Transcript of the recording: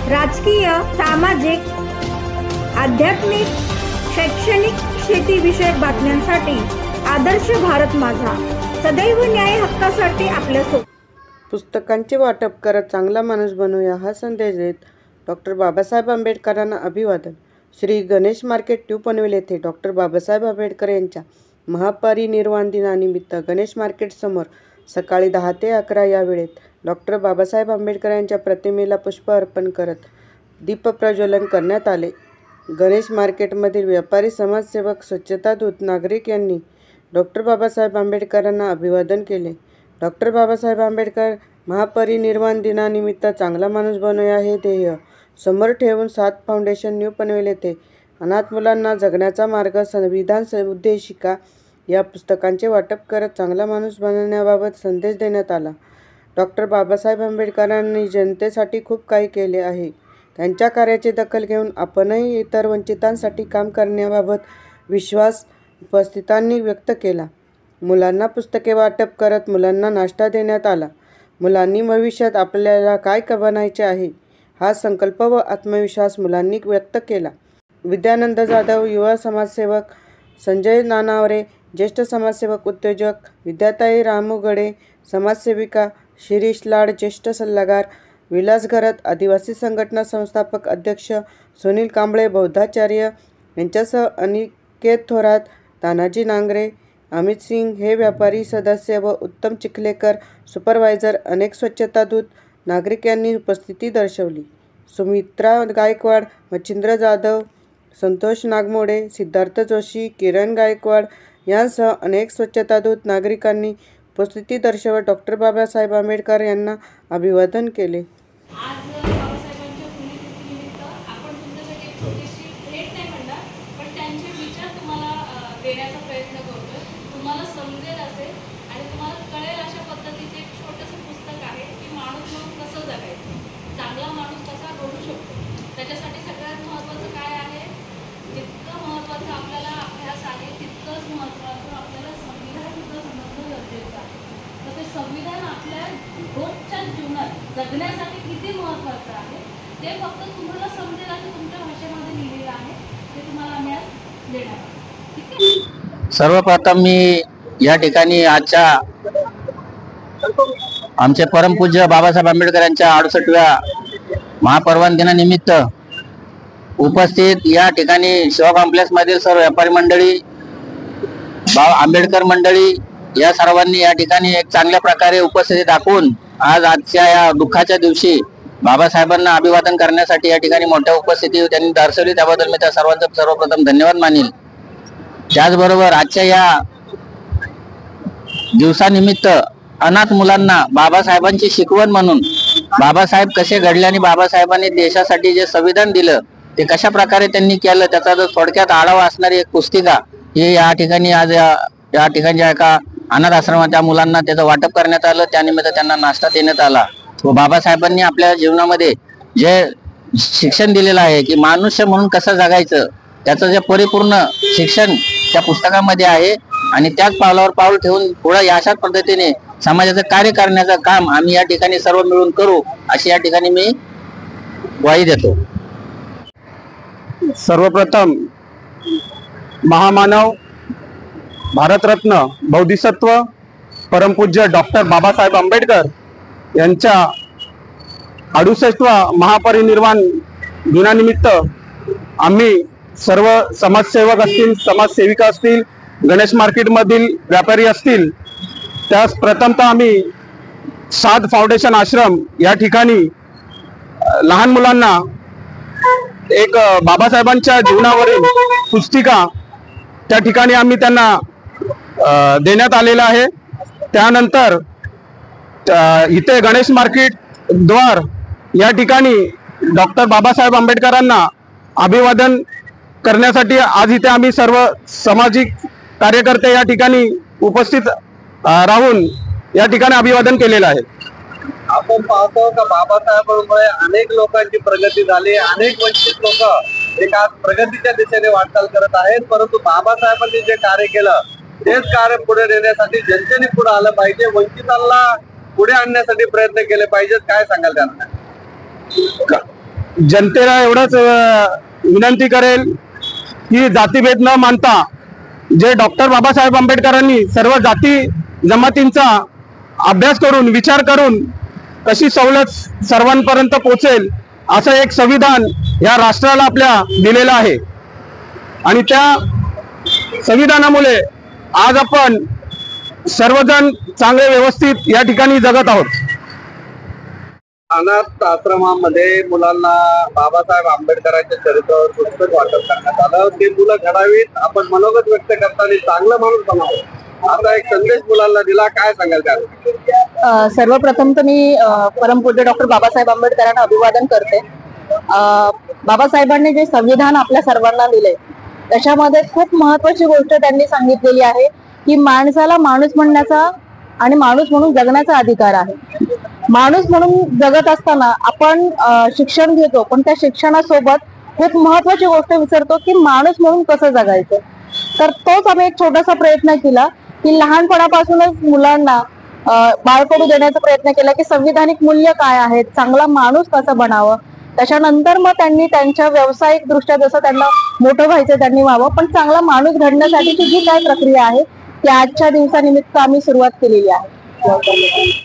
राजकीय, सामाजिक, आध्यात्मिक, शैक्षणिक, शेतीविषयक बातम्यांसाठी आदर्श भारत माझा सदैव न्याय हक्कासाठी आपल्यासोबत. पुस्तकांचे वाटप करत चांगला माणूस बनूया हा संदेश देत डॉक्टर बाबासाहेब आंबेडकरांना अभिवादन. श्री गणेश मार्केट न्यू पनवेल येथे डॉक्टर बाबासाहेब आंबेडकर यांच्या महापरिनिर्वाण दिनानिमित्त गणेश मार्केट समोर सकाळी 10 ते 11 या वेळेत डॉक्टर बाबासाहेब आंबेडकर यांच्या प्रतिमेला पुष्प अर्पण करत दीपप्रज्वलन करण्यात आले. गणेश मार्केटमधील व्यापारी, समाजसेवक, स्वच्छतादूत, नागरिक यांनी डॉक्टर बाबासाहेब आंबेडकरांना अभिवादन केले. डॉक्टर बाबासाहेब आंबेडकर महापरिनिर्वाण दिनानिमित्त चांगला माणूस बनूया हे ध्येय समोर ठेवून 7 फाउंडेशन न्यू पनवेल येथे अनाथ मुलांना जगण्याचा मार्ग संविधान उद्देशिका या पुस्तकांचे वाटप करत चांगला माणूस बनण्याबाबत संदेश देण्यात आला. डॉक्टर बाबासाहेब आंबेडकरांनी जनतेसाठी खूप काही केले आहे. त्यांच्या कार्याची दखल घेऊन आपणही इतर वंचितांसाठी काम करण्याबाबत विश्वास उपस्थितांनी व्यक्त केला. मुलांना पुस्तके वाटप करत मुलांना नाश्ता देण्यात आला. मुलांनी भविष्यात आपल्याला काय बनायचे आहे हा संकल्प व आत्मविश्वास मुलांनी व्यक्त केला. विद्यानंद जाधव, युवा समाजसेवक संजय नानावरे, ज्येष्ठ समाजसेवक उद्योजक विद्याताई रामूगडे, समाजसेविका शिरीष लाड, ज्येष्ठ सल्लागार विलास घरत, आदिवासी संघटना संस्थापक अध्यक्ष सुनील कांबळे, बौद्धाचार्य यांच्यासह अनिकेत थोरात, तानाजी नांगरे, अमित सिंग हे व्यापारी सदस्य व उत्तम चिखलेकर सुपरवायझर, अनेक स्वच्छतादूत, नागरिक यांनी उपस्थिती दर्शवली. सुमित्रा गायकवाड, मच्छिंद्र जाधव, संतोष नागमोडे, सिद्धार्थ जोशी, किरण गायकवाड यांसह अनेक स्वच्छतादूत नागरिकांनी उपस्थिती दर्शवत डॉक्टर बाबासाहेब आंबेडकर यांना अभिवादन केले. आज बाबासाहेबांच्या पुण्यतिथीनिमित्त आपण तुमच्यासाठी एक छोटीशी भेट नाही म्हणणार, पण त्यांचे विचार तुम्हाला देण्याचा प्रयत्न करतोय. तुम्हाला समजेल असेल आणि तुम्हाला कळेल अशा पद्धतीचे एक छोटंसं पुस्तक आहे की माणूस म्हणून कसं जगायचं, चांगला माणूस कसा घडू शकतो. त्याच्यासाठी सगळ्यात महत्त्वाचं काय आहे, जितकं महत्त्वाचं आपल्याला अभ्यास आहे तितकंच महत्त्वाचं आपल्याला संविधान सुद्धा समजणं गरजेचं आहे. तर ते संविधान आपल्या रोजच्या जीवनात जगण्यासाठी किती महत्त्वाचं आहे ते फक्त तुम्हाला समजेल आणि तुमच्या भाषेमध्ये लिहिलेलं आहे ते तुम्हाला आम्ही आज देणार आहोत. ठीक आहे. सर्वप्रथम मी या ठिकाणी आजच्या आमचे परमपूज्य बाबासाहेब आंबेडकर यांच्या 68व्या महापरिनिर्वाण दिनानिमित्त उपस्थित या ठिकाणी शिवा कॉम्प्लेक्स मधील सर्व व्यापारी मंडळी, आंबेडकर मंडळी या सर्वांनी या ठिकाणी एक चांगल्या प्रकारे उपस्थिती दाखवून आज आजच्या या दुःखाच्या दिवशी बाबासाहेबांना अभिवादन करण्यासाठी या ठिकाणी मोठ्या उपस्थिती त्यांनी दर्शवली. त्याबद्दल मी त्या सर्वांचा सर्वप्रथम धन्यवाद मानेल. त्याचबरोबर आजच्या या दिवसानिमित्त अनाथ मुलांना बाबासाहेबांची शिकवण म्हणून बाबासाहेब कसे घडले आणि बाबासाहेबांनी देशासाठी जे संविधान दिलं ते कशा प्रकारे त्यांनी केलं त्याचा जर थोडक्यात आढावा असणारी एक पुस्तिका ही या ठिकाणी आज या ठिकाणच्या एका अनाथ आश्रमात त्या मुलांना त्याचं वाटप करण्यात आलं. त्यानिमित्त त्यांना नाश्ता देण्यात आला. व बाबासाहेबांनी आपल्या जीवनामध्ये जे शिक्षण दिलेलं आहे की मनुष्य म्हणून कसं जगायचं त्याचं जे परिपूर्ण शिक्षण त्या पुस्तकामध्ये आहे आणि त्याच पावलावर पाऊल ठेवून पुढे अशाच पद्धतीने समाजाचं कार्य करण्याचं काम आम्ही या ठिकाणी सर्व मिळून करू अशी या ठिकाणी मी ग्वाही देतो. सर्वप्रथम महामानव, भारतरत्न, बौद्धिसत्व, परमपूज्य डॉक्टर बाबासाहेब आंबेडकर यांच्या 68व्या महापरिनिर्वाण दिनानिमित्त आम्ही सर्व समाजसेवक असतील, समाजसेविका असतील, गणेश मार्केटमधील व्यापारी असतील, त्यास प्रथमतः आम्ही 7 फाउंडेशन आश्रम या ठिकाणी लहान मुलांना एक बाबासाहेबांच्या जीवनावरील पुस्तिका त्या ठिकाणी आम्ही त्यांना देण्यात आलेला आहे. त्यानंतर इथे गणेश मार्केट द्वार या ठिकाणी डॉक्टर बाबासाहेब आंबेडकरांना अभिवादन करण्यासाठी आज इथे आम्ही सर्व सामाजिक कार्यकर्ते या ठिकाणी उपस्थित राहून या ठिकाणी अभिवादन केलेलं आहे. आपण पाहतो का बाबासाहेबांमुळे अनेक लोकांची प्रगती झाली, अनेक वंचित लोक एक आज प्रगतीच्या दिशेने वाटचाल करत आहेत. परंतु बाबासाहेबांनी जे कार्य केलं तेच कार्य पुढे नेण्यासाठी जनतेने पुढे आलं पाहिजे, वंचितांना पुढे आणण्यासाठी प्रयत्न केले पाहिजेत. काय सांगाल त्यांना? जनतेला एवढंच विनंती करेल की जातीभेद न मानता जे डॉक्टर बाबासाहेब आंबेडकरांनी सर्व जाती जमातींचा अभ्यास करून विचार करून कशी सवलत सर्वांपर्यंत पोहोचेल असं एक संविधान या राष्ट्राला आपल्या दिलेलं आहे आणि त्या संविधानामुळे आज आपण सर्वजण चांगले व्यवस्थित या ठिकाणी जगत आहोत. अनाथ आश्रमामध्ये मुलांना बाबासाहेब आंबेडकरांच्या चरित्रावर पुस्तक वाटप करण्यात आलं. ते मुलं घडावीत, आपण मनोगत व्यक्त करताना चांगला माणूस बनावं असा एक संदेश मुलांना दिला. काय सांगाल त्याला? सर्वप्रथम तर मी परमपूज्य डॉक्टर बाबासाहेब आंबेडकरांना अभिवादन करते. बाबासाहेबांनी जे संविधान आपल्या सर्वांना दिले त्याच्यामध्ये खूप महत्वाची गोष्ट त्यांनी सांगितलेली आहे की माणसाला माणूस म्हणण्याचा आणि माणूस म्हणून जगण्याचा अधिकार आहे. माणूस म्हणून जगत असताना आपण शिक्षण घेतो, पण त्या शिक्षणासोबत खूप महत्वाची गोष्ट विसरतो की माणूस म्हणून कसं जगायचं. तर तोच आम्ही एक छोटासा प्रयत्न केला की लहानपणापासूनच मुलांना बाळकडू देण्याचा प्रयत्न केला की संविधानिक मूल्य काय आहेत, चांगला माणूस कसं बनावं. त्याच्यानंतर मग त्यांनी त्यांच्या व्यावसायिक दृष्ट्या जसं त्यांना मोठं व्हायचं त्यांनी व्हावं, पण चांगला माणूस घडण्यासाठीची जी काय प्रक्रिया आहे ती आजच्या दिवसानिमित्त आम्ही सुरुवात केलेली आहे.